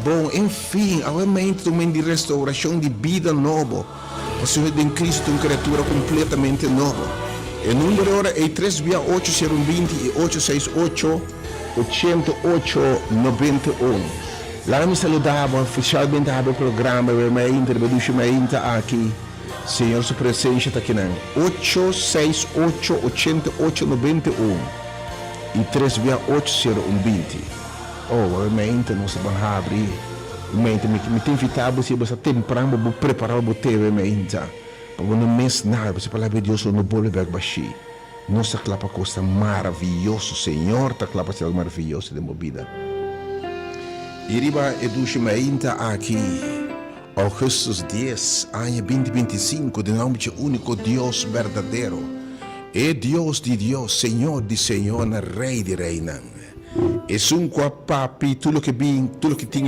bom, enfim, aumento também de restauração de vida nova. O Senhor em Cristo, uma criatura completamente nova. O número é 368-020 e 868-8891. Lá me saludava oficialmente o programa, me introduzindo aqui. Senhor, sua presença está aqui, 868-8891 e 368-020. Oh, realmente não se vai abrir. Me tem invitado se você temprano para preparar o teu realmente. Para não mencionar, você palavra de Deus não pode ver baixi. Nossa clapa coisa maravilhoso, Senhor, tá clapa ser maravilhoso de movida. E riba educimento aqui. Augustus 10, ano 2025, de nome de único Deus verdadeiro. É Deus de Deus, Senhor de Senhor, Rei de Reina. É um papi, tudo que tem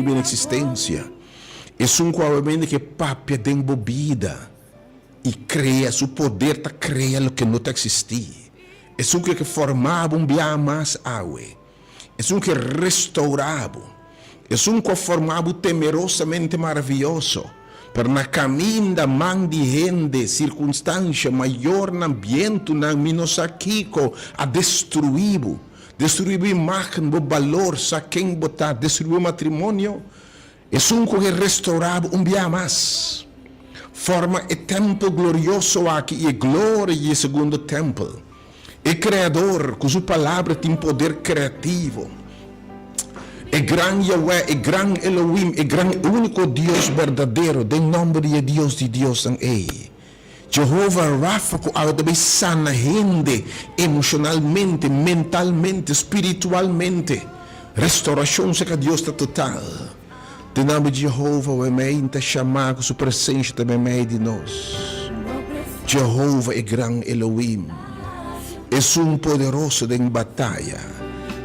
bem existência. É um que papi tem bebida. E cria, seu poder tá cria o que não tá existir. É que formava bem mais água. É que restaurava. É que formava temerosamente maravilhoso. Para na caminho da mão de gente, circunstância maior no ambiente, na menos aqui, a destruir a imagem, o valor, sa quem botar, destruir o matrimônio. É que restaurava bem mais. Forma o templo glorioso aqui, e glória e o segundo templo. É criador, com sua palavra tem poder criativo. É grande Yahweh, é grande Elohim, é grande único Deus verdadeiro, de nome de Deus em Ele. Jehová Rafa, que também sana gente, emocionalmente, mentalmente, espiritualmente. Restauração se que Deus está total. De nome de Jeová, o Emei está chamado com sua presença também meio de nós. Jeová é grande Elohim. É poderoso em batalha.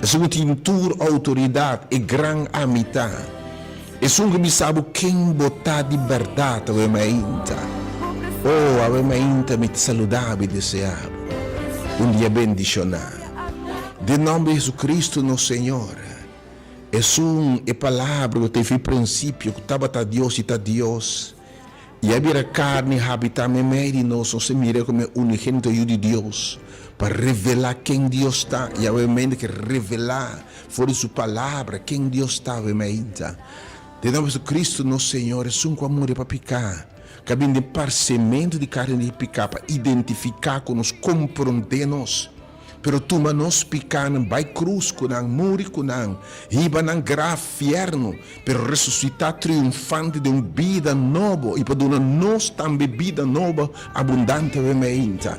É que tem toda autoridade e grande amizade. É que me sabe quem botar de verdade o Emainta. Oh, o Emainta me saludável e deseável. Dia bendicionado. De nome de Jesus Cristo, nosso Senhor. É palavra que teve princípio, que estava a Deus e está Deus. E a minha carne habitar me meio de nós, se mira como unigênito de Deus. Para revelar quem Deus está, e obviamente que revelar fora sua palavra quem Deus está, obviamente. De nome de Cristo, nosso Senhor, é um amor para picar, cabendo de parcimento de carne de picar, para identificar com nos compreender-nos. Pero tu manos pican, vai cruz kunang, muri kunang, hiba ng grafierno, pero ressuscitar triunfante de vida nova, e para dar nos também vida nova, abundante realmente.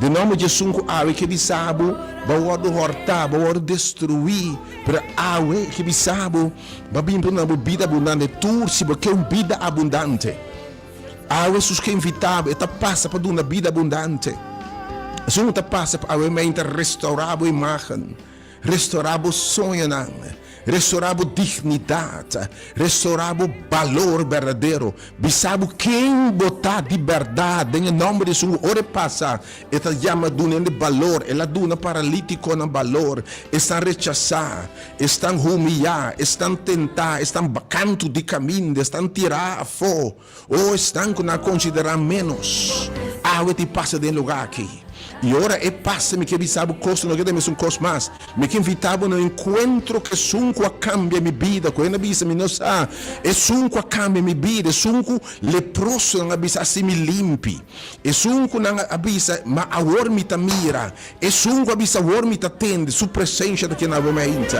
De nome de Jesus, ave que bisabo, bawar do horta, bawar destruir, pero ave que bisabo, babim por uma vida abundante, turci, porque vida abundante. Ave Jesus que invitava, eta passa para dar uma vida abundante. Assim que passa para restaurar a imagem, restaurar o sonho, restaurar a dignidade, restaurar o valor verdadeiro. Sabe quem botar de verdade em nome de Jesus, ora passa, esta chama de valor, ela duna paralítico no valor, estão rechazar, estão humilhar, estão tentar, estão canto de caminho, estão tirar a fora, ou estão considerar menos. Algo te passa de lugar aqui. E ora passa-me que sabe coisa não quer mais coisa mais. Me que invitava no encontro que sunco cambia minha vida. Quando avisa me não sabe, sunco cambia minha vida. Sunco leproso não avisa assim me limpe. Sunco não avisa ma agora me ta mira. Sunco avisa agora me ta tende. Sua presença daqui na momento.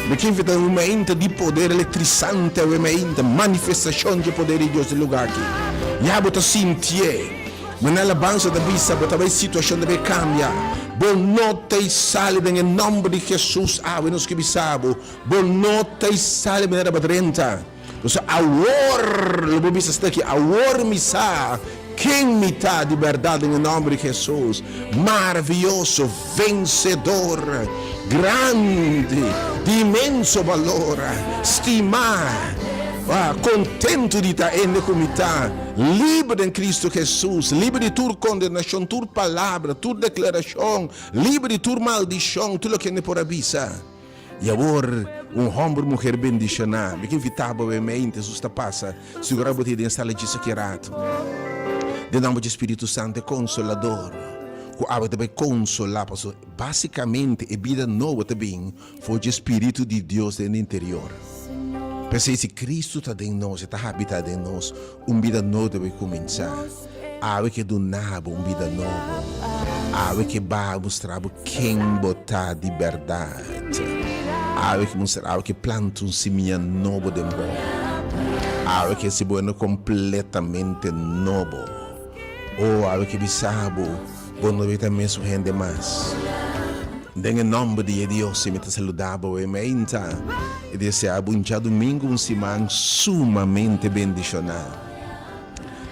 Me que invita um momento de poder eletrizante, um momento manifestação de poder de Deus no lugar aqui. E a bota sentir. Mas na alabança da bisa, a situação deve cambiar. Bom nota e sale em nome de Jesus. Nós que bisabo. Bom nota e sale em nome de renta. Então, agora, o bisa está aqui. Agora me sa. Quem me dá de verdade em nome de Jesus? Maravilhoso, vencedor, grande, de imenso valor, estimar. Contento de estar em comunidade, livre em Cristo Jesus, livre de toda condenação, toda palavra, toda declaração, livre de toda maldição, tudo o que não pode avisar. E agora, homem, mulher bendicionada. Me que invitava obviamente, Jesus está passa. Segura você dentro da sala de saquerato. De nome de Espírito Santo é consolador. O água também consolar. Basicamente, a vida nova também foi o Espírito de Deus no interior. Pensei, se Cristo está dentro de nós, está habitado em nós, vida nova vai começar. Água que do nabo, vida nova. Água que vai mostrar quem botar de verdade. Água que mostra, água que planta semente novo de amor. Água que se põe completamente novo. Ou água que sabe, bom não também se rende mais. Em nome de Deus, se me está saludando, e desejar um dia domingo, um semana sumamente bendicionado.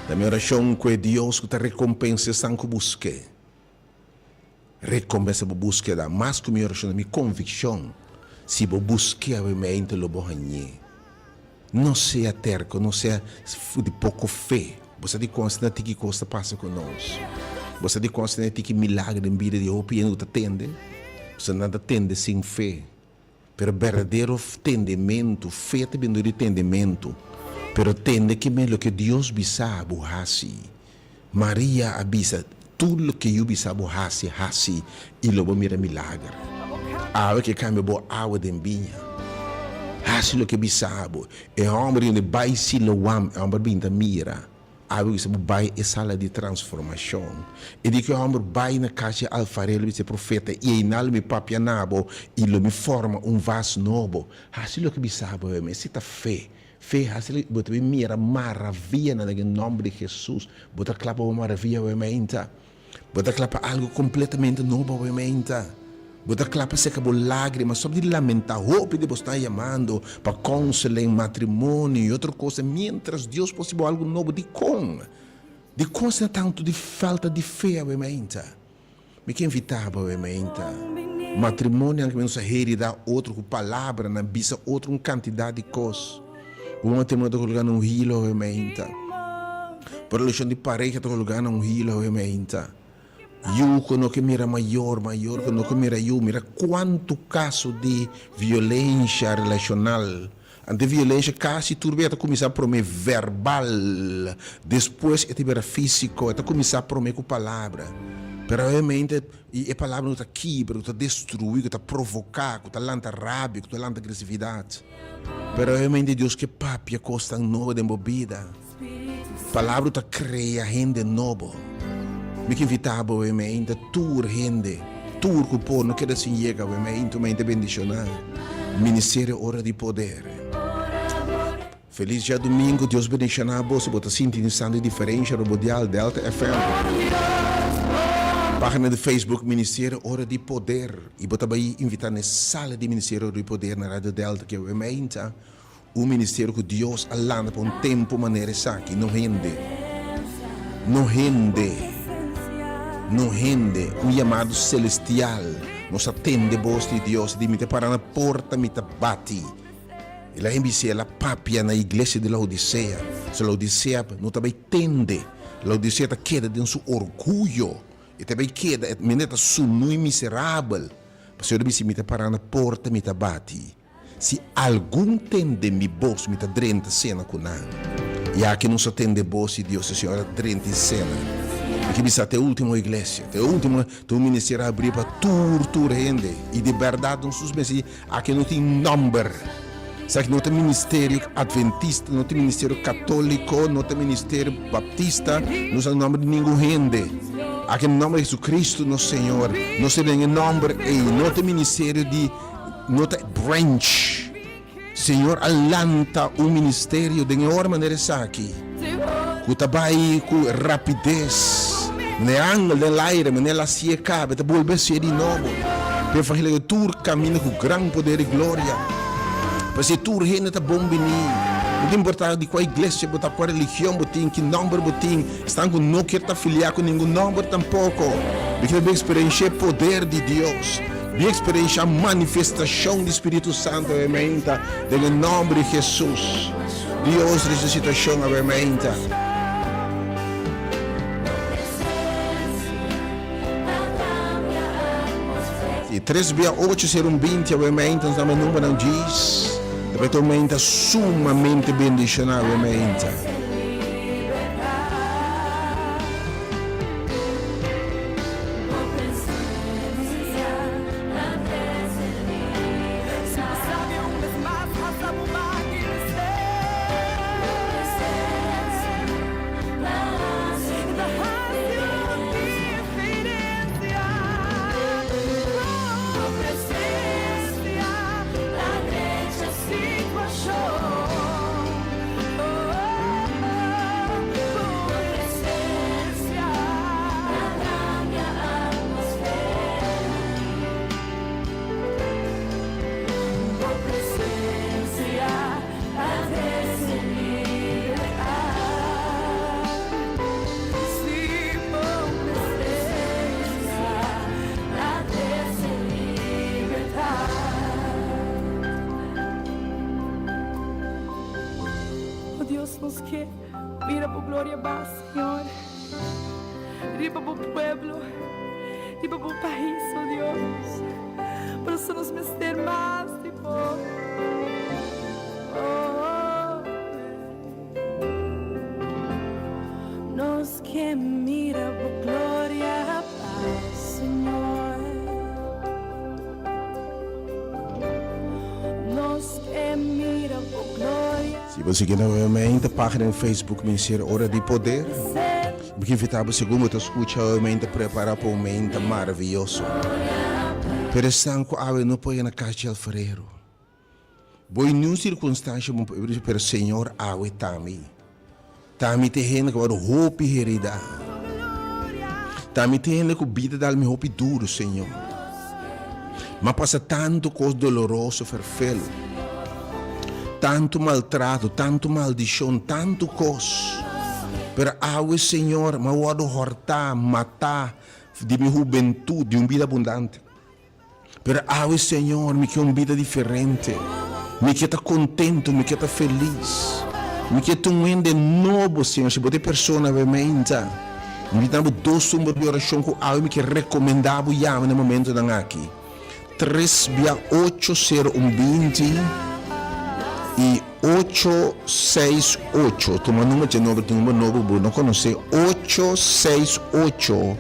Da minha oração que Deus que te recompensa sem que busque. Recompensa para búsqueda, mas que minha oração, minha convicção, se você buscar realmente o bom. Não seja terco, não seja de pouco fé. Você de constante que coisa passa conosco. Você de constante que milagre em vida de hoje não te atende. Você não atende sem fé. Pero verdadeiro entendimento, fé também do entendimento. Pero tende que melhor que Deus sabe assim. Maria avisa tudo que eu sabe assim e logo mira milagre. Água que cambia boa água de vinha. Assim o que sabe. É homem que vai se loam, é homem que mira. Água que vai é sala de transformação. E de que o homem vai na caixa alfarelo e se profeta e em alma papia nabo e lo me forma vaso novo. Assim o que sabe, mas se tá fé. Fé, assim você mira maravilha no nome de Jesus. Você clapa uma maravilha, obviamente. Você clapa algo completamente novo, obviamente. Você clapa se acabou lágrimas, só de lamentar, hope de você estar chamando para consolar em matrimônio e outra coisa, mientras Deus possível algo novo de com se tanto de falta de fé, obviamente. Me que invitava, obviamente. Matrimônio que nos heredar outro com palavra, na bisa outra quantidade de coisas. Uma tem que colocar num hilo, obviamente. Por relação de pareja, está colocando num hilo, obviamente. Eu quando que mira maior quando que mira quanto caso de violência relacional, ante violência quase tudo está começar a prometer verbal, depois é tiver físico, está começar a prometer com palavra, pero realmente a palavra não está quebra, está destruir, está provocar, está lanta rábia, está lanta agressividade, pero realmente Deus que papi a costa nova de movida, palavra está cria gente nova. Me que invitava obviamente tur gente tur que pô não quer assim chega obviamente mente bendicionado ministério hora de poder. Feliz dia domingo, Deus bendicionar você bota sintonizando diferença no Mundial Delta FM. Página de Facebook Ministério Hora de Poder e bota aí invitar na sala de Ministério Hora de Poder na Rádio Delta que obviamente o ministério que Deus alanda por tempo maneira aqui não rende chamado celestial. Nos atende voz de Deus, de me parar na porta, me bate. E lá em la papia na igreja de Laodicea. Se Laodicea não também tende. Laodicea queda de seu orgulho. E também queda, meneta sunu e miserável. Mas eu me parar na porta, me bate. Se algum tende me voz, me drenta cena com nada. E aqui não só tende voz de Deus, a senhora drenta cena. Que bisa até a última igreja, até a última, tu ministério abrir para tur rende e de verdade não suspense, aqui não tem número, sabe que não tem ministério adventista, não tem ministério católico, não tem ministério baptista, não tem nome de nenhum rende, aqui no nome de Jesus Cristo, nosso Senhor, não tem nenhum nome e não tem ministério de, não tem branch, Senhor alanta ministério de nenhuma maneira aqui, que trabalha com rapidez. Ne angel del aire, me la sieca, te vuelve a ser de novo. Per fare che tu cammina con gran potere e gloria. Perché tu rende ta bombini. Non importa di quale iglesia, di quale religione, di che numero, stanno non che ta filiare con nessun numero tampoco. Perché devi esperienziare il potere di Dio. Devi esperienziare la manifestazione di Spirito Santo, ovviamente, nel nome di Gesù. Dios resuscitazione, ovviamente. 368-020, ovviamente, nós estamos no número não diz. Depois aumenta sumamente bendicionado, ovviamente. Nos que mira por gloria más, Señor. Riba por pueblo, riba por país, oh Dios. Por eso nos meter más, tipo. Nos que mira por gloria más, Señor. Nos que mira por gloria. Se você quer novamente a página no Facebook, Ministério Hora de Poder, porque invitava segundo tu escuta realmente preparar para um momento maravilhoso. Pero estão com a não põe na casa de alfareiro. Boa nenhuma circunstância, pero Senhor, awe tami. Tami te rende com o hope herida. Tami te rende com vida dal me hope duro, Senhor. Mas passa tanto coisa doloroso, ferfelo. Tanto maltrato, tanto maldição, tanto cos. Pero awe Senhor, ma wado hortar, matar de minha juventude, de uma vida abundante. Pero awe Senhor, me quer uma vida diferente. Me quer estar contente, me quer estar feliz. Me quer ter um ende novo, Senhor. Se você pessoa realmente, me dá dois números de oração que awe me quer recomendar o yama no momento da aqui. 368-020 e 868, toma número de novo, não conhece, 868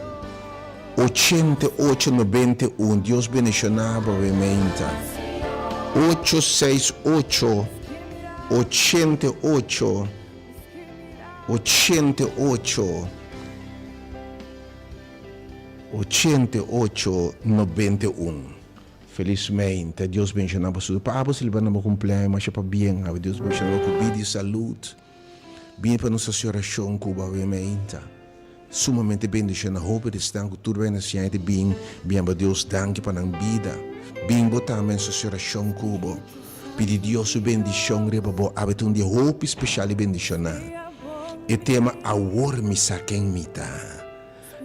8891, Deus bendicionava obviamente, 868 88 91. Felizmente, Deus bendicionava a sua palavra, se levando no cumpleaños, mas para bem, Deus bendicionava com vida e saúde, bem para nossa oração, Cuba, obviamente, sumamente bendicionado, roupa de estar com tudo bem na ciência, bem para Deus, danke para a vida, bem botar a nossa oração, Cuba, pedir Deus a bendição, repabo, haver um dia roupa especial e bendicionado, e tema, awor me saquem mita,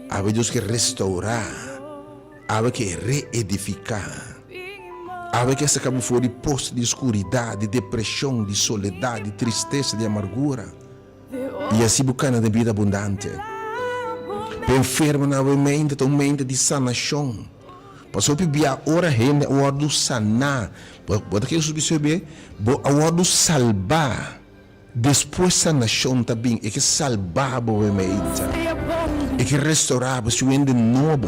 haver Deus que restaurar, haver que reedificar, haver que sacar fora de posto de escuridão, de depressão, de soledade, de tristeza, de amargura. E assim buscando a vida abundante. Para enfermo novamente, uma mente de sanação. Passou para a hora rende, a hora do sanar. Bota que eu subir, a hora do salvar. Depois sanação também, é que salvar obviamente. É que restaurar, se o ende novo.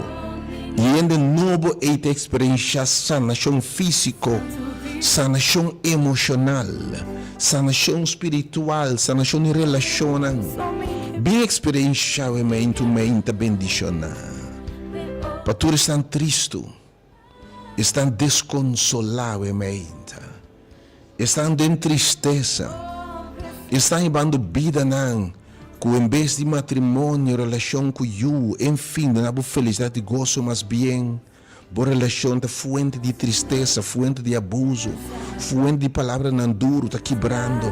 E ainda novo é ter experiência sanação físico, sanação emocional, sanação espiritual, sanação relacional. Bem experiência é muito bendicionar. Para todos estão tristes, estão desconsolados, estão em tristeza, estão em bando vida não. Que em vez de matrimônio, relação com you, enfim, não há felicidade e gozo, mas bem, boa relação da fuente de tristeza, fuente de abuso, fuente de palavra não duro, está quebrando,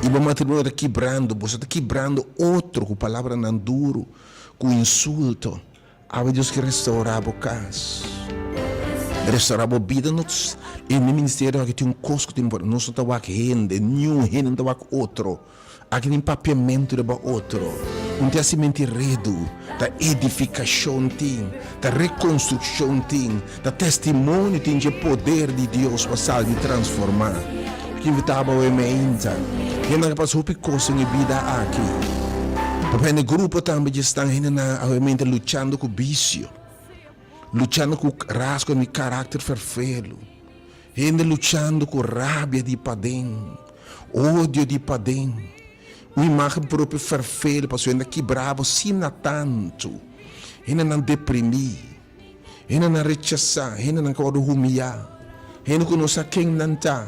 e o matrimônio está quebrando, você está quebrando outro com palavra não duro, com insulto, há Deus que restaurar o caso. Restaurar a vida, nós, e no ministério, que tem um cosco, nós não estamos aqui, nenhum, não estamos aqui outro. aquele empapiamento de outro, tecimento redo, da edificação tem, da reconstrução tem, da testemunho tem de poder de Deus para salvar e transformar. Que invitava o emenda, que não passou por coisa em vida aqui. Porque no grupo também estão ainda lutando com o vício, lutando com o rasgo de caráter verfelo, ainda lutando com rabia de padem, ódio de padem, uma imagem própria verfelo, passou ainda quebrava, sina tanto, ainda não deprimir, ainda não rechaçar, ainda não quero humilhar, ainda não sabe quem não está,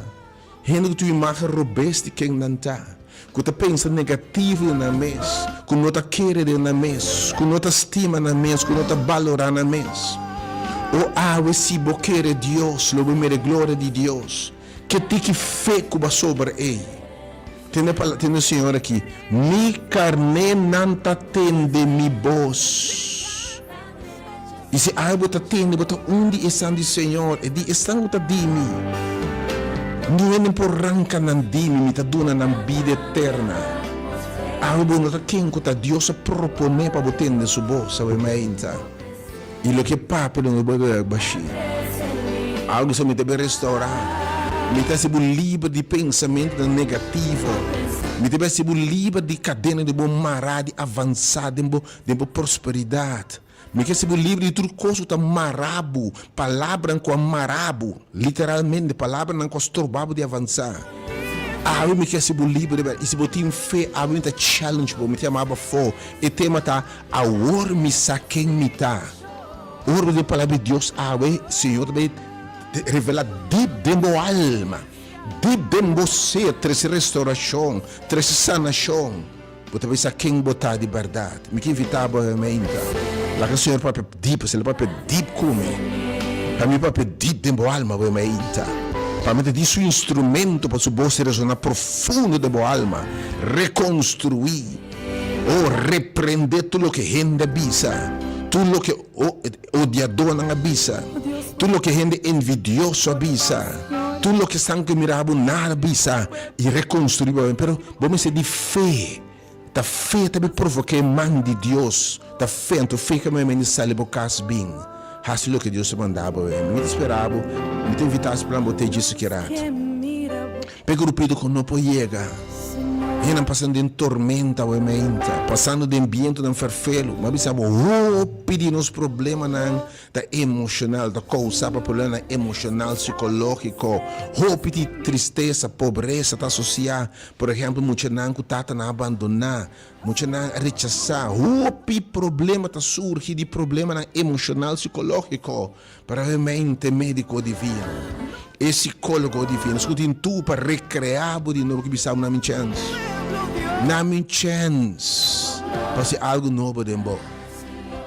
ainda que tu imagem robusta quem não está. Que tu pensa negativo na mês, que não te quer na mês, que não te estima na mês, que não te valora na mês. O se você quer Deus, logo me glória de Deus, que te que fé cuba sobre ele. Tem o Senhor aqui, mi carne não te atende mi voz. E se algo te atende, você onde está o Senhor, e de está o de mim. Não é por ranca não dimi, me tá dando na vida eterna. Algo não tá quem que Deus propõe para botar na sua bolsa, o meinta. E o que papo não vai baixar. Algo só me deve restaurar. Me tá sendo livre de pensamento negativo. Me deve ser livre de cadena de bom mará, de avançar, de boa prosperidade. Me quer ser livre de tudo coisa que marabo, palavra com marabo, literalmente, palavra não costurbado de avançar. Eu me quer ser livre, e se botar em fé, eu me challenge, me chamava fo, e tema tá, a or me saquem me tá. Or de palavra de Deus, Senhor, também revela deep dentro da alma, deep dentro de você, traz restauração, traz sanação. Você vai saber quem botar de verdade. Me que invitava a mente. Lá que o Senhor próprio deep, se ele próprio deep come. Para mim próprio deep dentro da alma, vai me para mim disso instrumento para você resonar profundo da boa alma, reconstruir ou repreender tudo o que rende bisa, tudo o que odiador não bisa, tudo o que rende envidioso bisa, tudo o que sangue mirabo nada bisa e reconstruir, pero vamos ser de fé. Ta fé também provoca mão de Deus. Ta fé, tu fé que me sale bocas bem. Assim que Deus mandava, me esperava, me te invitasse para botar disso que era. Pega o pedido que não pode chegar. E não passando em tormenta, passando de ambiente de ferfelo, mas sabe, pedir os problemas da emocional, da causa problema emocional, psicológico, pedir tristeza, pobreza, tá associar, por exemplo, muitos não que tá na abandonar, muitos não rechaçar, pedir problema tá surgir de problema na emocional, psicológico, para realmente médico divino. E psicólogo divino, escutem tu para recriar de novo que bisão na minha chance. Na minha chance. Para ser algo novo de mim.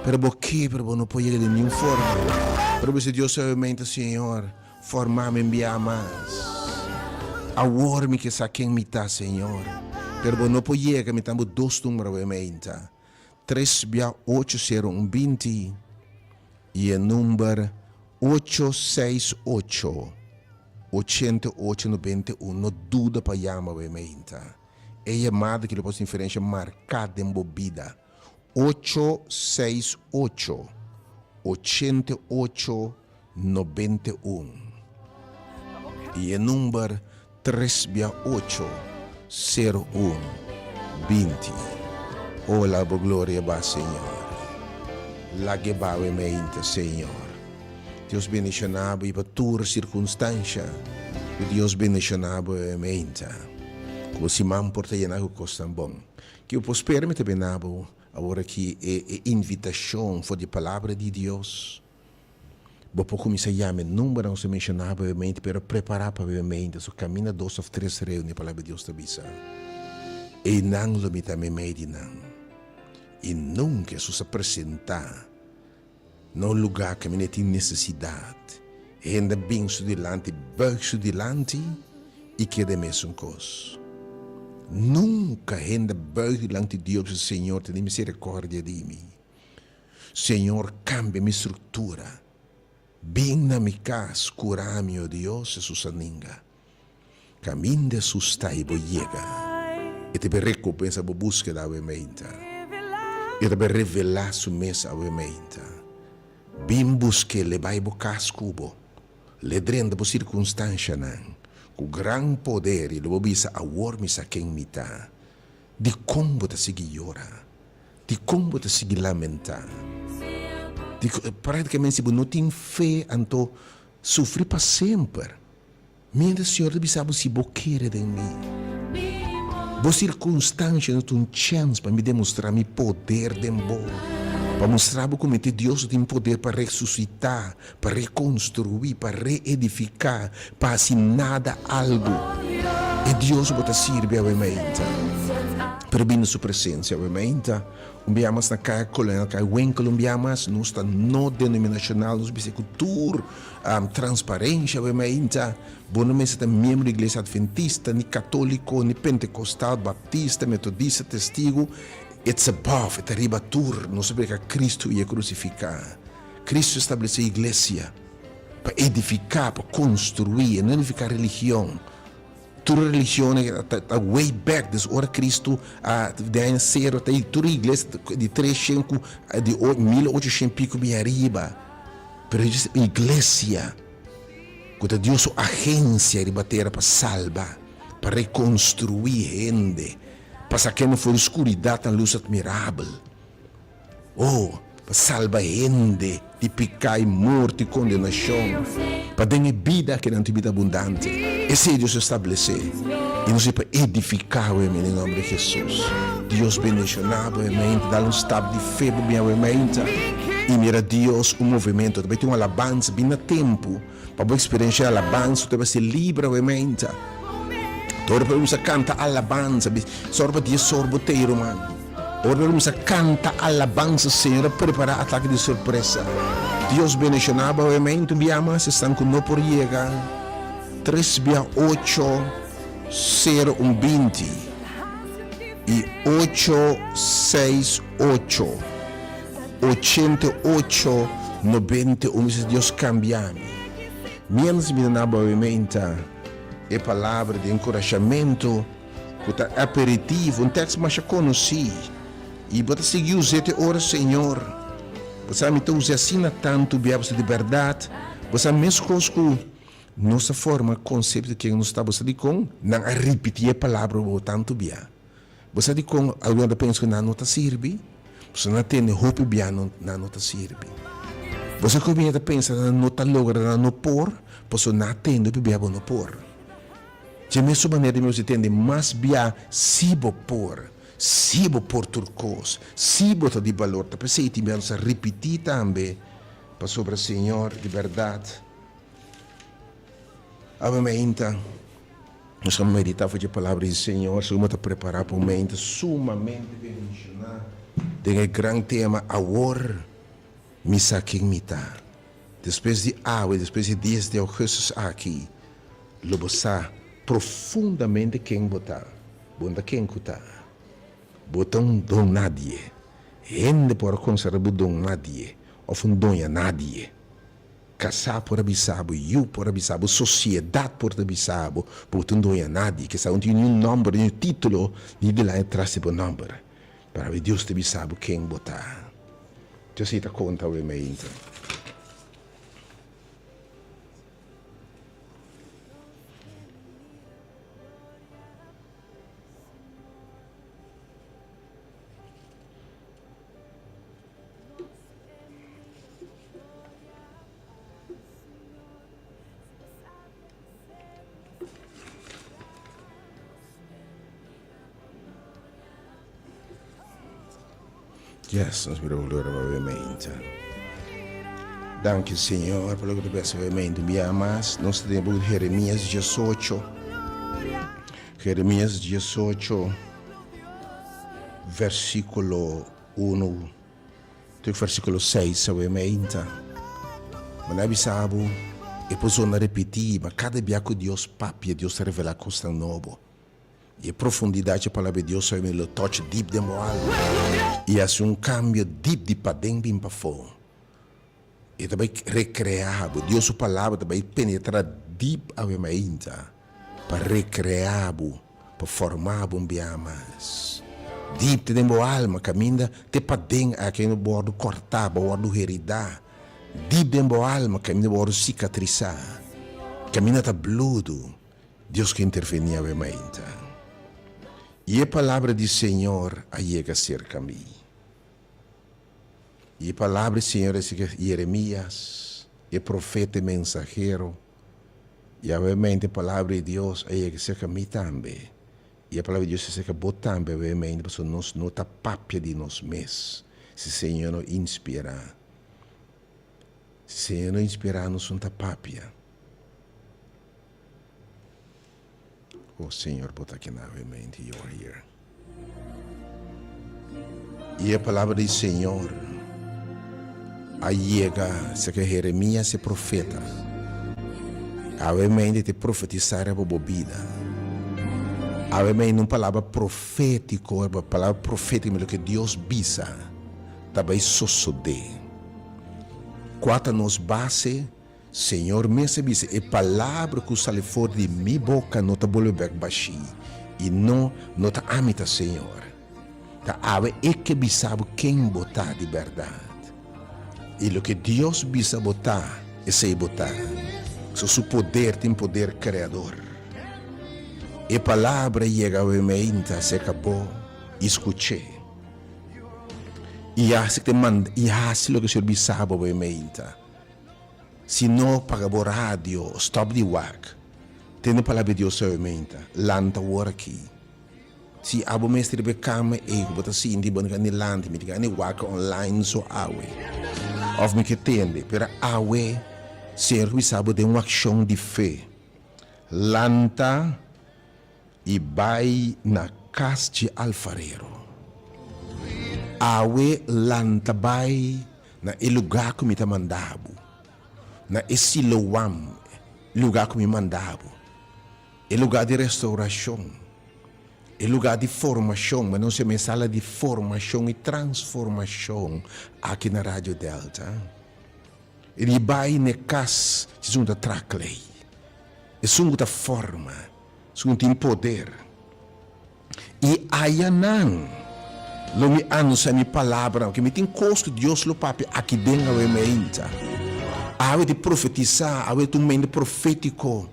Pero porque não pode ir de nenhuma forma. Pero se Deus realmente, Senhor, formar-me enviar mais. Agora-me que saquem me tá, Senhor. Pero não pode ir que me tamo dois números realmente. 3-8-0-20 e o número 868 8891, não duda para chamar o emenda. É chamada que ele pode diferença marcada em bobida. 868 8891. E o número 368-01-20. Olá, glória a Senhor. La que va o emenda, Senhor. Deus bendicionava e para toda circunstância. Deus bendicionava a mente. Como se man porta llenar o costa bom. Que eu posso permitir benabo agora que é invitação for de palavra de Deus. Vou começar a chamar número não se mencionava a mente para preparar para a mente. So caminha 2 ou 3 reuniões a palavra de Deus te avisa. E não lo me também medinam. E nunca se apresentar no lugar que me tem necessidade. E ainda bem su delante, bem su delante e que de mesmo coisa. Nunca ainda bem delante de Deus, Senhor, tem misericórdia de mim. Senhor, cambia minha estrutura. Bem na minha casa, curar meu Deus, Jesus aninga. Caminho de susta e boiega. e te recompensa a búsqueda a mente. E te revelar su mesa a mente. Bim busque le vai bocas cubo. Le drenda po circunstância nan. Com gran poder e lo bisa a wormisa quem mita. Di como te sigi ora. Di como te sigi lamentar. Praticamente se não tem fé, então sofre para sempre. Minha senhora sabe se boqueira de mim. Boa circunstância não tem chance para me demonstrar meu poder de amor. Para mostrar como Deus tem poder para ressuscitar, para reconstruir, para reedificar, para assinar algo. E Deus bota servir a mente. Per bine sua presença, obviamente. Umbiamas na kaya colonial, kaya winkel umbiamas, nós está no denominacional, nós bisa cultura, transparência, obviamente. Bono mês está membro da igreja adventista, ni católico, ni pentecostal, baptista, metodista, testigo. It's above, it's arriba tur, nós sabemos que Cristo ia crucificar. Cristo estabeleceu a igreja para edificar, para construir, não edificar religião. Toda religião está way back, desde hora Cristo, de ano zero, até toda a igreja de 300, de 1800 pico bem arriba. Pero a igreja, quando Deus a agência de bater para salvar, para reconstruir gente, para sacar não for escuridão a luz admirável. Oh, para salvar gente de pecado e morte e condenação, para dar vida que não tem vida abundante. Esse é Deus estabelecer. E nós para edificar o em nome de Jesus. Deus bendicionado, amém. Dá estado de fé para minha mente. E mira Deus, movimento. Também tem uma alabança, bem no tempo. Para experienciar a alabança, você vai ser livre, amém. Ora per usa canta alabanza, sorba di sorboteiro, man. Ora per usa canta alabanza, Senhor, prepara ataque de surpresa. Deus bendicionava, obviamente, enviamos, estão com nós por chegar. 368 0120 e 868 88 91. Deus cambia-me. Menos me dava, obviamente, e palavra de encorajamento, aperitivo, um texto mais conhecido. E você seguiu 7 horas, Senhor. Você me usa assim tanto, biabos de verdade. Você mesmo com nossa forma, conceito que nós estamos com, não a repetir a palavra tanto bia. Você diz com alguém pensa que não está serve, você não tem roupa bia não está serve. Você começa a pensar não está logra não por, você não tem bia não por. De mesma maneira, meus entendem, mas bia sibo por turcos, sibo de valor, tá pensei que vamos repetir também para sobre o Senhor de verdade. Obviamente, nós vamos meditar sobre a palavra do Senhor, vamos preparar para um momento sumamente bendicionado. Tem um grande tema, agora, missa quem mita. Depois de água, depois de dias de augustos aqui, lobosa profundamente quem botar, bunda quem cutar, botar dom nadie, gente por conservar dom nadie, ou dom a nadie, casar por abisabo, eu por abisabo, sociedade por abisabo, botar dom a nadie, que não tem nenhum nome, nenhum título, nem de lá atrás de nome, para ver Deus te abisabo quem botar. Deus se dá conta, obviamente. Yes, nós miramos obviamente. Danke, Senhor, pelo que tu pensa, obviamente. Mas nós temos Jeremias 18. Jeremias 18, versículo 1. Versículo 6, obviamente. Mas não sabe, e posso repetir, mas cada dia que Deus papia, Deus revela coisa nova. E a profundidade da palavra de Deus é o touch deep de moal. E é cambio deep de para dentro e para fora. E também recriar, Deus a palavra também penetrar deep a minha mente para recriar, para formar bombeamas. Deep de boa alma, caminha te padem aqui no bordo cortar, bordo heridar. Deep de boa alma, caminha bordo cicatrizar. Caminha tá bludo. Deus que intervenia a mente. E a palavra do Senhor chega cerca de mim. E a palavra do Senhor é Jeremias, é profeta mensageiro. E obviamente a palavra de Deus chega cerca de mim também. E a palavra de Deus se botar também, obviamente, porque nós não está papia de nós mesmos. Se o Senhor não inspirar. Se o Senhor não inspirar, nós não está papia. Oh Senhor, bota aqui novamente, you are here. E a palavra do Senhor chega, se que Jeremias é profeta. Obviamente, te profetizar a bobida. Obviamente, uma palavra profética, uma palavra profética, que Deus bisa, também sucede. Quatro nos base, Senhor, me sabise, a palavra que sai fora de minha boca não está bolebek baixi, e não está amita, Senhor. Tá ave é que bisa quem botar de verdade. E o que Deus bisa botar, é sei botar. Seu poder tem poder criador. E a palavra chega ao mente, se acabou, escutei. E assim que manda, e assim que o Senhor bisaba ao mente. Se não paga o rádio, stop de wak. Tem a palavra de Deus ao mente, lanta o aqui. Se abo mestre be cama e bota assim, de bom que lanta, me diga, wak online so awe. Of me que tende, pero awe, Senhor bisaba de uma ação de fé. Lanta e vai na casa de alfarero. Awe lanta vai na lugar que me está mandado. Na esse lugar que me mandava. É lugar de restauração. É lugar de formação, mas não se me sala de formação e transformação aqui na Rádio Delta. Ele vai na casa, se junta traclei. É junta forma, junta poder. E aí não, lo me anuncia minha palavra, que me tem custo Deus lo papi aqui dentro da minha mente. Awe de profetizar, awe de mente profético.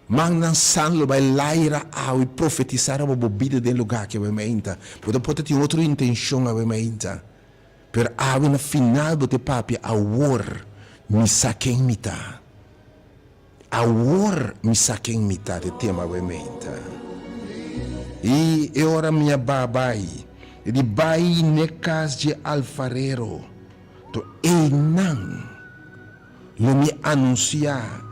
Mang nan san lo vai laira awe profetizar a bobida de lugar que eu mente. Pode ter outra intenção a mente. Pero awe na final do te papi awor me saquem mita. Awor me saquem mita de tema a mente. E ora minha babai, ele vai na casa de alfarero. To não. Lo me anunciar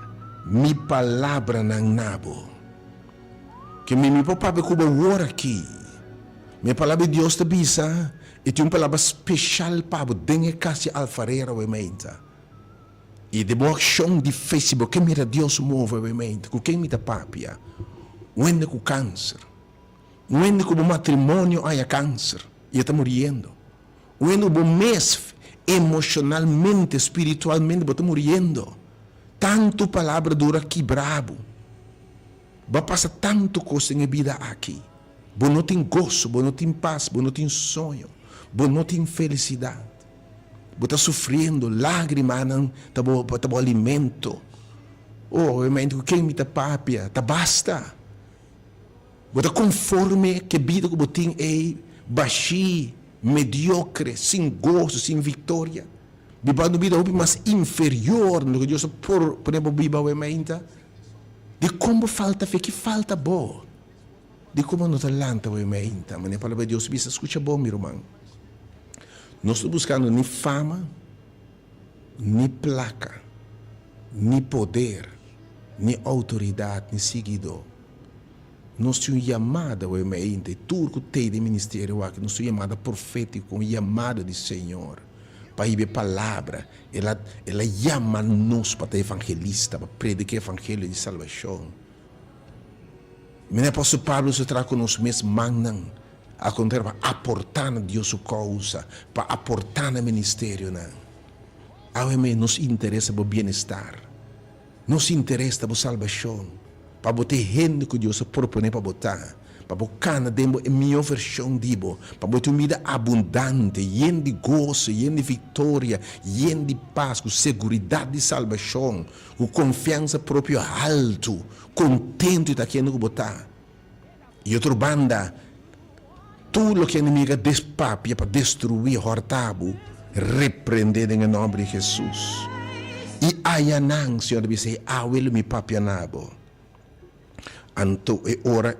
mi palavra nang nabo. Que mi papai kuba war aqui. Minha palavra de Deus te bisa. E tem uma palavra especial para dengue casa alfarero we menta. E de boa ação de Facebook que mira Deus move we menta. Com quem me da papia. Wende com câncer. Wende com matrimônio há câncer. E está morrendo. Wende com mês emocionalmente, espiritualmente, você está morrendo. Tanto palavra dura aqui brabo. Vai passar tanto coisa em vida aqui. Você não tem gozo, você não tem paz, você não tem sonho, você não tem felicidade. Você está sofrendo, lágrimas não tá bom alimento. Oh, eu mento quem me tá papia, tá basta. Você está conforme que a vida que você tem é baixinha, mediocre, sem gozo, sem vitória. Vivendo vida mais inferior do que Deus podemos viver a mente. De como falta fé, que falta bom. De como não talanta a mente. Mas a palavra de Deus, você escuta bom, meu irmão. Não estou buscando nem fama, nem placa, nem poder, nem autoridade, nem seguidor. Nós temos chamada ao mente, tudo que tem de ministério aqui, nós temos chamada profética, com chamada de Senhor, para ir a palavra, ela chama-nos para ser evangelista, para predicar o evangelho de salvação. O apóstolo Pablo se traz conosco mesmo, mandam, a contrário, para aportar a Deus a causa, para aportar no ministério. Ao nos interessa o bem-estar, nos interessa a salvação. Para botar gente que Deus propõe para botar. para buscar demo a minha versão dibo, para botar vida abundante, yen de gozo, yen de vitória, yen de paz, com segurança de salvação, com confiança própria alto, contente da quem botar. E outra banda, tudo que a inimiga despapia para destruir o hortabo, repreender em nome de Jesus. E ayanang, Senhor, disse, awelo mi papianabo. Anto e ora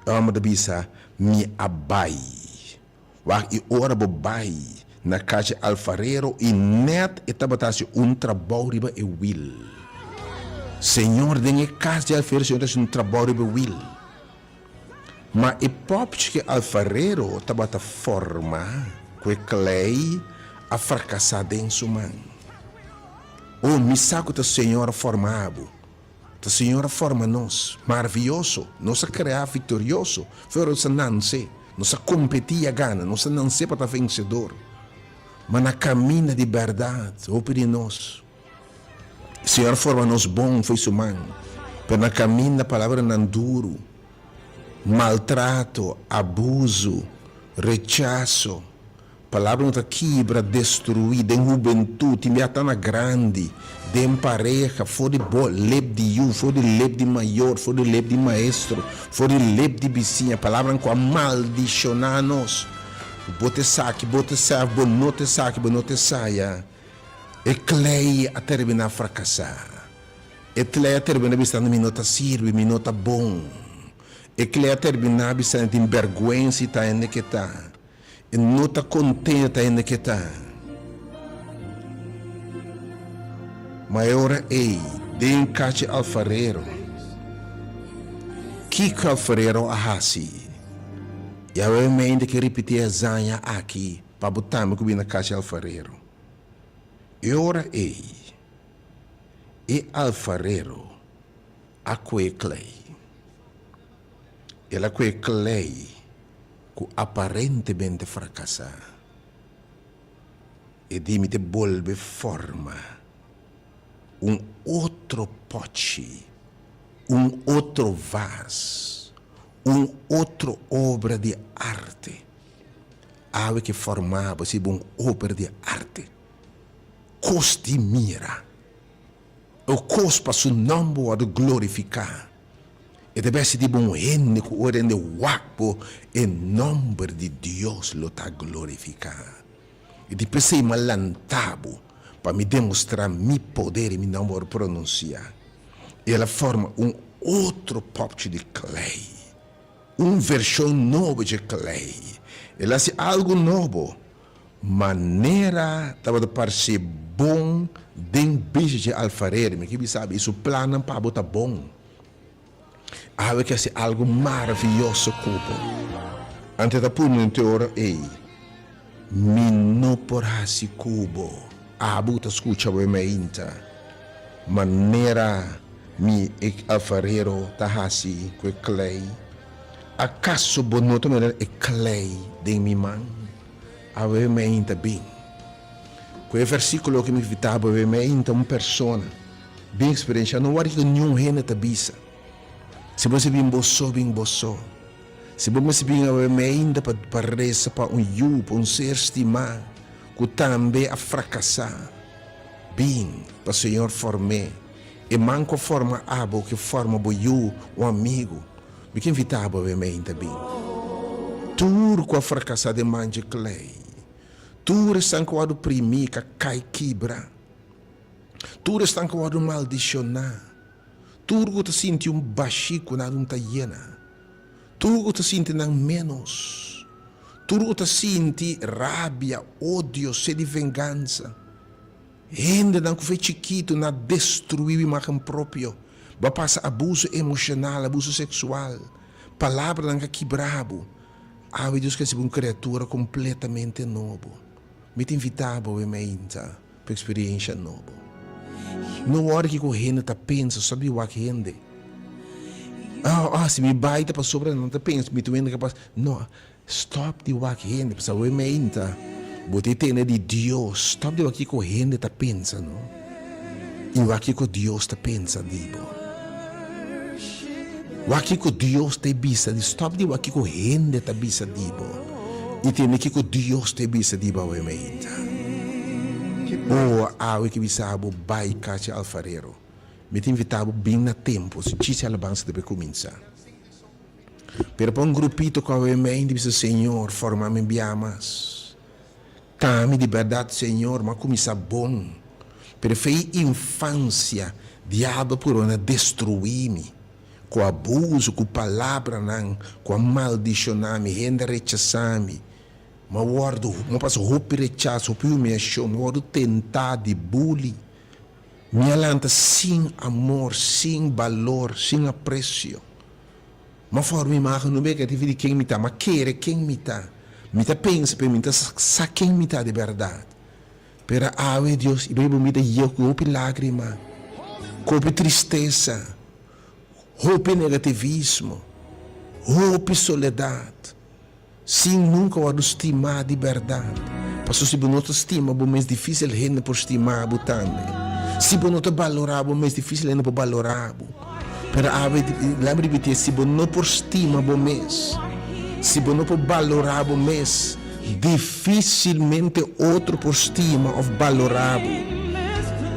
ama bisa mi abai. Wa e ora bobai na casa alfarero e net etabatasi trabalho riba e will. Senhor, dengue casa alfarero, Senhor, é trabalho riba will. Ma e popche que alfarero tabata forma que clay a fracassada em suman. Oh, me saco da Senhora formado. A Senhora forma nós, maravilhoso, nós a criar vitorioso, fora nós não sei, nós a competir a gana, nós não sei para estar vencedor, mas na caminho de verdade, opere nós. A Senhora forma nós bom, foi humano, mas na caminho da palavra não duro, maltrato, abuso, rechaço, palavra não está quebra, destruir, de juventude, me atana grande, de pareja, for de leb de you, for de leb de maior, for de leb de maestro, for de leb de vizinha, palavra com a maldicionar-nos. Bote saque, bonote saque, bonote saia. E clay a terminar a fracassar. E clay a terminar a estar na minota sirve, minota bom. E clay a terminar a estar em vergonha, está ainda que está. E não está contente ainda que está. Maior den cache alfarero. Kiko alfarero ahasi. E eu ainda que repetir a zanha aqui para botar me cobrir na cache alfarero. E ora e alfarero a que clay. Ela que clay que aparentemente fracassar. E dime te volve forma. Outro pote, outro vaso, outra obra de arte. Algo que formava se uma obra de arte. Coste mira. O costo para seu nome a glorificar. E deve ser de bom ene que o ende wapo em nome de Deus lo está glorificar. E depois ser malantabo para me demonstrar meu poder e meu nome pronunciar. Ela forma outro pote de clay, versão nova de clay. Ela faz algo novo, maneira de parecer bom dentro beijo de alfarero, mas que sabe isso plano para botar bom. Algo que é algo maravilhoso cubo. Antes da punta hora me não por assim cubo. Abuta escucha o meinta maneira mi alfarero tahasi que clay acaso bonoto maneira e clay de mi man a meinta bem que versículo que me vitava o meinta uma persona bem experiência não vai que nenhum rena tabisa se você bem boçou se você bem a meinta para reza para you para ser estimado que também a fracassar. Bem, para o Senhor formar. E manco forma abo que forma boiu, um amigo. Me que invitava a mim também. Tudo com a fracassar de manje clay. Tudo está com o primir que cai quebra. Tudo está com o maldicionar. Tudo que te sente baxico na não está llena. Tudo que te sente não menos. Tudo que sente rabia, ódio, sede de vingança. Ainda não foi chiquito, na destruir a imagem própria. Vai passar abuso emocional, abuso sexual. Palavra não quebrado. Deus que é uma criatura completamente nova. Me invitava a para experiência nova. Não hora que o gente está pensando, sabe o que rende? Se me baita para sobre, não está pensando, me tuendo capaz. Não. Stop de wak gente, para o meinta. Bote tene de Deus. Stop de wak ko gente tá pensando. E wak ko Deus tá pensando, dibo. Waki ko Dios te bisa di stop di waki ko hende ta bisa dibo. Iti neki ko Dios te bisa diba we meita. O awe que bisabo bai kache alfarero. Me te invitavo bem na tempo, se ci alabanza deve cominciare. Per un grupito que eu me dice Senhor, forma-me biamas. Tami de verdade, Senhor, mas começa bom. Per fei infância, diabo por onde destruir-me. Com abuso, com palavra, com maldicionar-me, renda rechaçar-me. Mas guardo, mas passo roupa rechaço, roupa humilhação, mas guardo tentar de bullying. Minha lanta sem amor, sem valor, sem apreço. Mas forma imagem no meio que tive de quem me está, mas quer quem me está. Me está pensa para mim, está quem me está de verdade. Para ave Deus, e bem me dá eu com lágrima, com tristeza, com negativismo, com soledade. Sim, nunca o estimar de verdade. Passou se não te estima, é mais difícil ainda por estimar também. Se você não te valorar, é mais difícil ainda por valorar. Pero lembra de se você não por estima, se você não por valorar, dificilmente outro por estima ou valorar.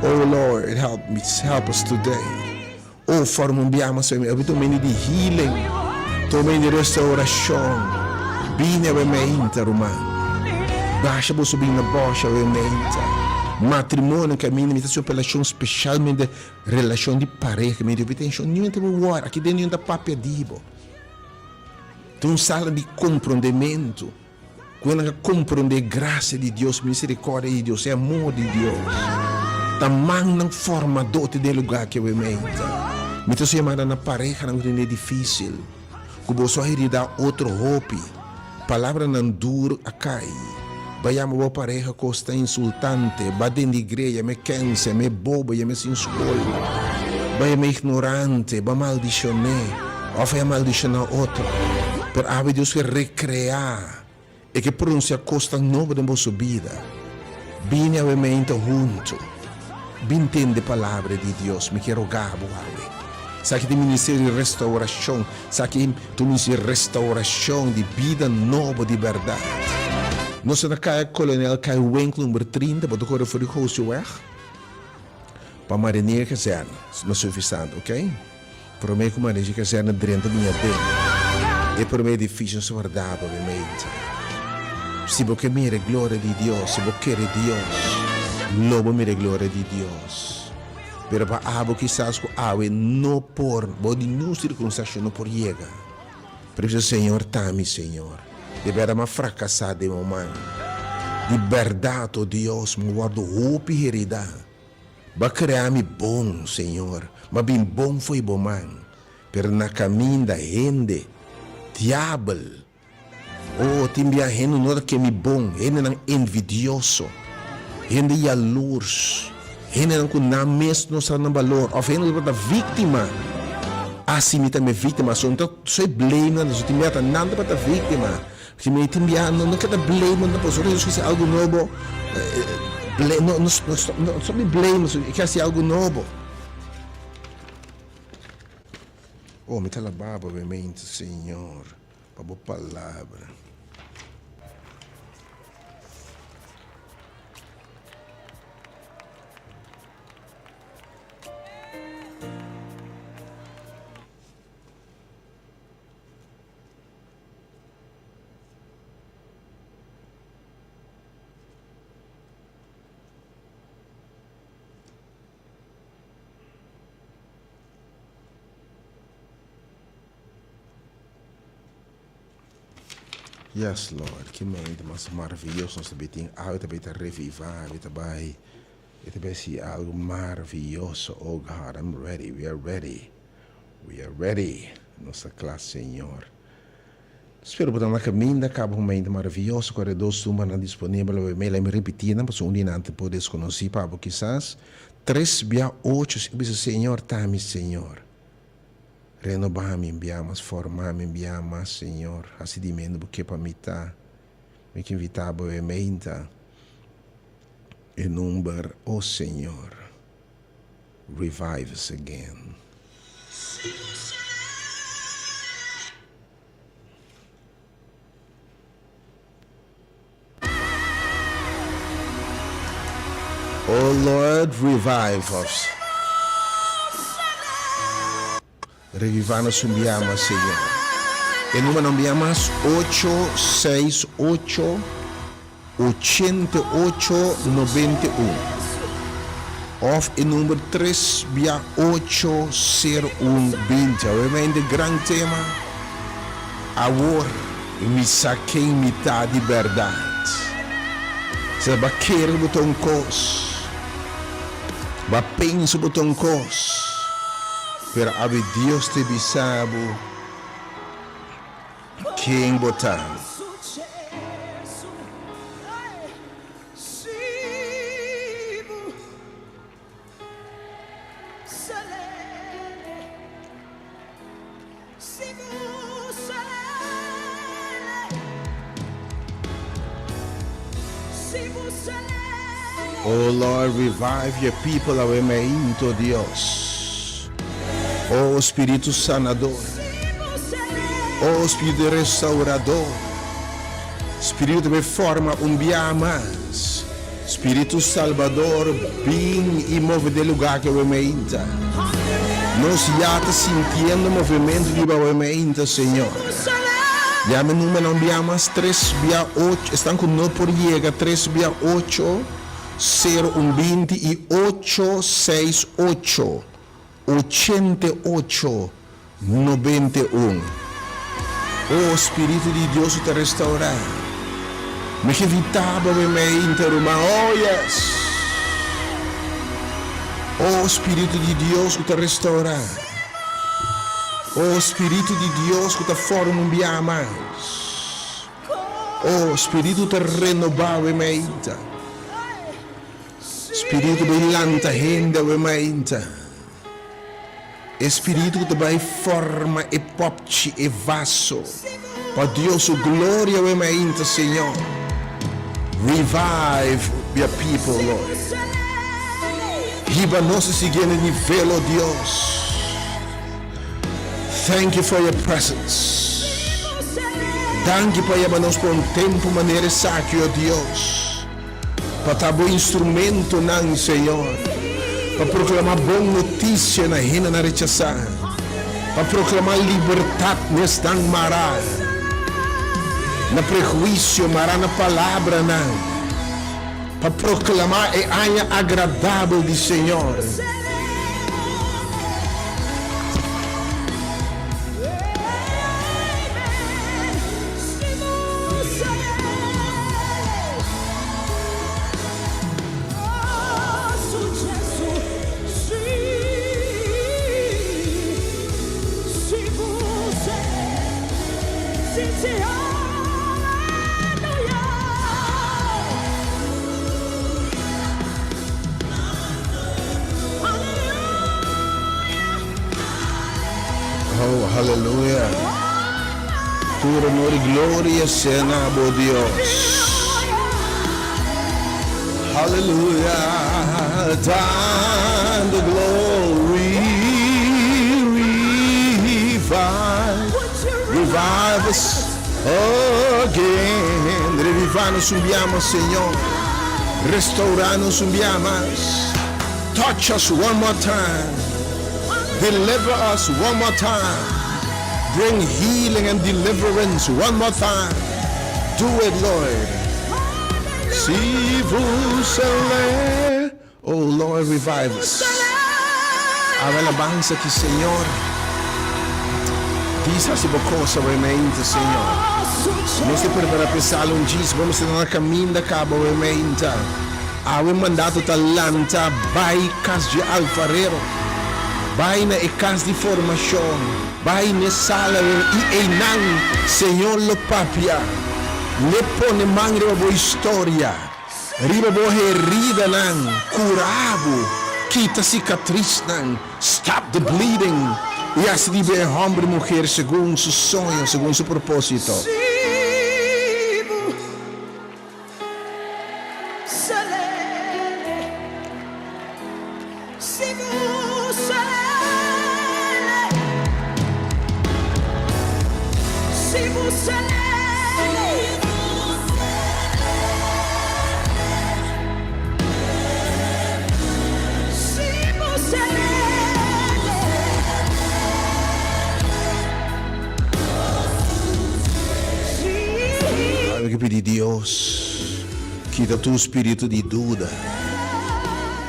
Oh Lord, help us today. Oh, forma biama eu também de healing, também de restauração. Bine we meinta, Romano. Baixa você bem na bocha we meinta. Matrimônio que a minha imitação pela relação especialmente relação de pareja, que me deu atenção, não tem war, aqui dentro não tem papel dibo. Então sala de compreendimento, quando compreender graça de Deus, misericórdia de Deus, é amor de Deus. Tamanho não forma dote de lugar que eu meinta. Me tô chamando na pareja não é difícil. Como só heredar outro roupa. Palavra não duro a cai. Bayama boa pareja costa insultante, baden de igreja, me cansa, me boba, me sem escola. Bayama ignorante, ba maldicioné, ou vai maldicionar outro. Por haver Deus que recrear e que pronuncia costa nova de nossa vida. Bine a mente junto. Bem entende a palavra de Deus, me quero gabo, sabe que ministério de restauração, sabe que tu ministério de restauração de vida nova de verdade. Nós na caia colonel cai Wenk número 30, para o for de host weg. Para marinheiro caserna, não é suficiente, ok? Para mim como marinheiro caserna dentro da minha dentro. E para mim é difícil guardar, obviamente. Se você mira a glória de Deus, se você quer Deus, lobo mira a glória de Deus. Pero para abo quizás com awe não por, body nenhuma circunstância não por llegar. Pero Senhor, tame, Senhor. De verdade, uma fracassada de mamãe. De verdade, oh Deus, me guardo roupa e heredade. Vai criar-me bom, Senhor. Mas bem bom foi bom, man. Pero na caminho da gente, diabo. Oh, timbia gente não é que me bom. Gente não envidioso. Gente jaloers. Gente não com na mesmo não sabe valor. Ou gente não é vítima. Assim, me também vítima. Então, só blame, não só timbia nada para a vítima. Que me timbiano, não quero blame, não posso dizer algo novo. Não só me blame, quer ser algo novo. Oh, me talababa, obviamente, Senhor, para a boa palavra. Yes, Lord, que mente mais maravilhoso nós também tem algo também para revivar, também ser algo maravilhoso. Oh God, I'm ready. We are ready. We are ready. Nossa classe, Senhor. Espero botar na caminho da cabo uma mente maravilhoso, corredor suma na disponível, me repetir, não posso unir antes poder desconhecer, para quizás 3/8, Senhor, tame, Senhor. Renovar-me, enviar-me, formar-me, enviar-me, Senhor. Assim de menos, porque para mim está. Me que invitar a mente. Em número, oh Senhor, revive us again. Lord, revive us. Revivanos enviamos, Señor. El número enviamos 868 8891. Of el número 3 via 80120. Obviamente, gran tema. Amor, me saquei metade de verdade. Você vai querer botar um cos. Vai pensar botar um cos. Pero a Deus te sabe quem botar. Oh Lord, revive your people, avemento Deus. Oh Espírito Sanador. Oh Espírito Restaurador. Espírito de forma mais. Espírito Salvador, vem e move de lugar que avementa. Nós já está sentindo o movimento de avementa, Senhor. Já me número enviamos 3 via 8, estão com nós por llegar 3 via 8. 020 e 868 88 91. Oh Espírito de Deus te restaurar. Me evitava me interromper. Oh yes. Oh Espírito de Deus te restaurar. Oh Espírito de Deus que te forma mais. Oh Espírito te renovar me inter. Espírito brilhante, renda o mainta. Espírito que vai forma e popte e vaso. Para Deus, glória o mainta, Senhor. Revive your people, Lord. Riba nosso seguinte nível, oh Deus. Thank you for your presence. Thank you por nos por tempo maneira saque, oh Deus. Para estar bom instrumento não, Senhor. Para proclamar boa notícia na rena na rechaçar. Para proclamar liberdade nesta mará. Na prejuízo mará na palavra não. Para proclamar é anha agradável de Senhor. Oh, aleluia. Todo honor e glória seja a Deus. Aleluia. Dando glory. Revive us again. Revivar-nos enviamos, Senhor. Restaurar-nos enviamos. Touch us one more time. Deliver us one more time. Bring healing and deliverance one more time. Do it, Lord. Si vous allez. Oh Lord, revive us. A alabanza que Senhor. Diz a sua coisa realmente, Senhor. Nós te para pensar diz, vamos estar na caminho da cabo realmente. Há mandato talanta, vai cas de alfarero. Vai na casa de formação, vai na sala e enang, Senhor lo papia, le pone mangre a boa história, riba boa herida nan, curabo, quita cicatriz nan, stop the bleeding, e assim libera homem e mulher segundo seu sonho, segundo seu propósito. de Deus, quita tu espírito de dúvida,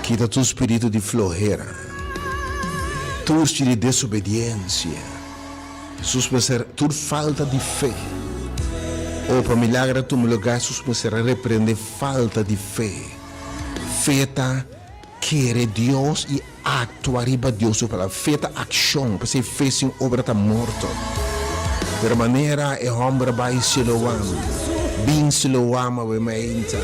quita tu espírito de flojera, tu espírito de desobediência, tu falta de fé. Oh, para milagre tu lugar, repreende falta de fé. Feta querer Deus e actuar para Deus para feta ação, para ser fé sem obra está morto. De maneira é homem vai Siloam, bem Siloam a meinta.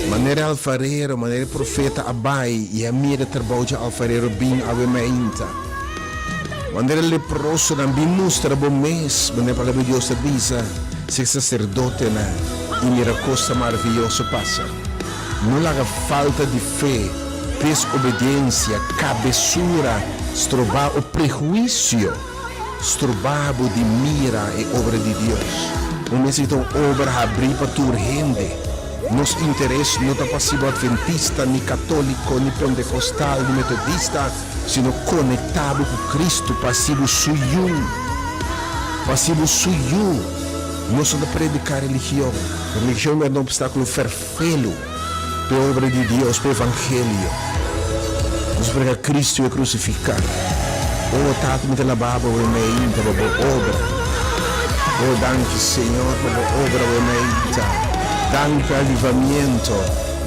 Maneira alfareiro, maneira profeta abai e a mira trabalho de alfareiro bem a meinta. Maneira leproso não bem mostra bom mês, maneira para Deus avisa, se sacerdote na e miracosa maravilhoso passa. Não haja falta de fé, desobediência, cabeçura, estrobar o prejuízo, estrobar de mira e obra de Deus. Não necessita obra abrir para tu urgente. Nos interessa não está passivo adventista, nem católico, nem pentecostal, nem metodista, sino conectado com Cristo, passivo suyo. Passivo suyo. Não só de predicar religião. A religião é um obstáculo ferfelo para a obra de Deus, para o Evangelho. Nos prega Cristo é crucificado. Oh, tato me telababa o emeim para a obra. Oh, danke Senhor para a obra o emeim. Danke avivamento.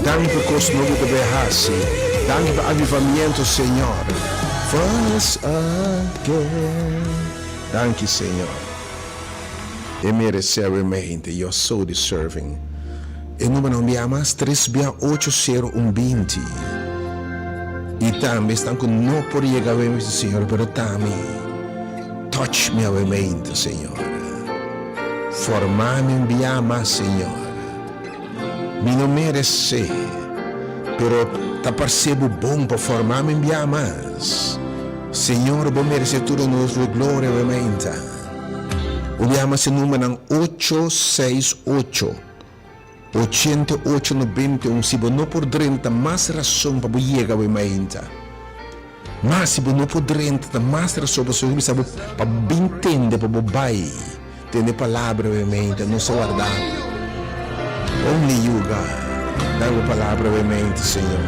Danke cosmogo de berrasse. Danke avivamento, Senhor. Faz again. Danke, Senhor. E merecer realmente. Eu sou deserving. E número me amas 3680120. E também estão com não por chegar a Senhor, pero também touch me realmente, Senhor. Formar-me me ama, Senhor. Me não merece, pero tá percebo bom para formar-me me amas. Senhor, vou merecer tudo nossa glória realmente. O me ama se número 868 8891. Se você não poder ter mais razão para chegar a realmente. Mas se você não poder ter mais razão para chegar para entender, para vai ter palavra realmente, não se guardar. Only you, God. Dá a palavra realmente, Senhor.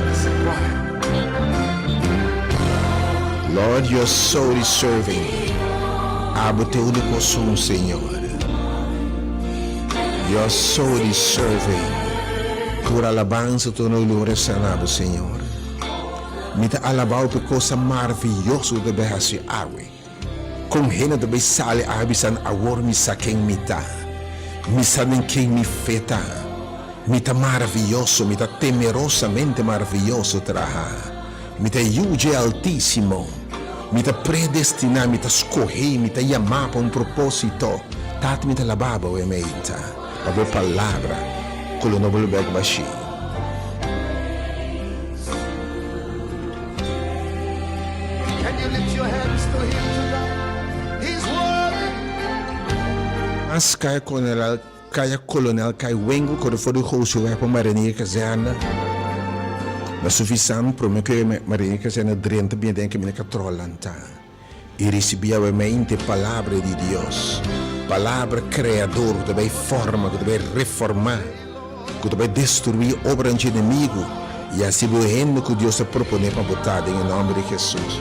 Lord, you're so deserving. Abo teu único som, Senhor. You're so deserving. Por alabança, tu não glória sanado, Senhor. Me te alabau por coisa maravilhosa de berrasi awe. Com rena de besale abisan awor mi sa quem me tá. Mi sa nem quem me feta. Mita maravilhoso, mita temerosamente maravilhoso traha. Mita yuge altíssimo. Mita predestinar, mita escorrer, mita chamar para propósito. Tat mita lababa o emeita. A boa palavra. Kulo no bulubeg bashi. Can you lift your hands to him tonight? He's worthy. As kaya kolonel kaya wengo kore for de gozo para marinha kazana. Mas suficiente para mim que marinha kazana drenta bem dentro que me controlanta. E recebia realmente palavra de Deus, palavra criador que vai forma, que vai reformar, que vai destruir obra de inimigo e assim o reino que Deus se propõe para botar em nome de Jesus.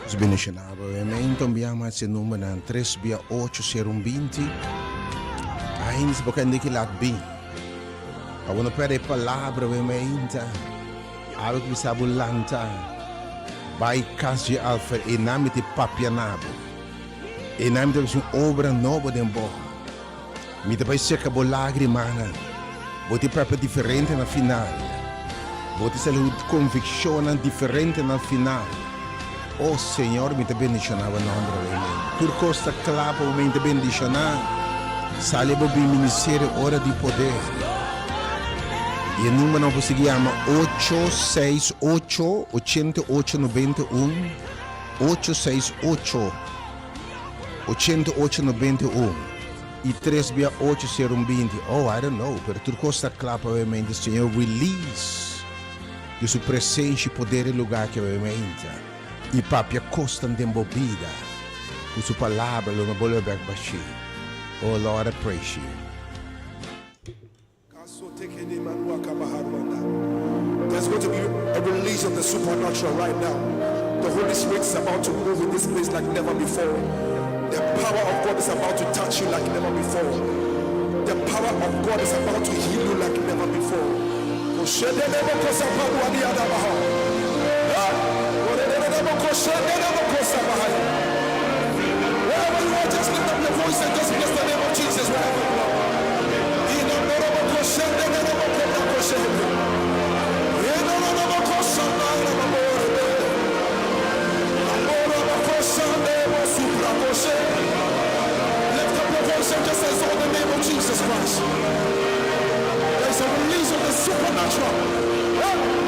Os bendicionava, então biama se número na 368 ainda se boca que lá bem. A uma pere palavra então algo que sabe lanta vai casi alfa e nome de papianabo e nome de uma obra nova de boa me te vai seca bo lagrimana vou te proprio diferente na final vou te salir convicção diferente na final. Oh Senhor, me te bendicionava no nome de Tur costa clapa, me te bendicionava. Sale bo bi ministério hora de poder. E o número não se chama 868 8891 868 8891 e 368 Oh, I don't know, pero tur costa clapa, obviamente, Senhor, release de sua presença e poder e lugar que obviamente. E papia costan de embobida com sua palavra lo boleh bashi. Oh Lord, I praise you. There's going to be a release of the supernatural right now. The Holy Spirit is about to move in this place like never before. The power of God is about to touch you like never before. The power of God is about to heal you like never before. Wherever you are, just lift up your voice and just bless the name of Jesus. Wherever you are. Lift up your voice and just exalt the name of Jesus Christ. There's a release of the supernatural.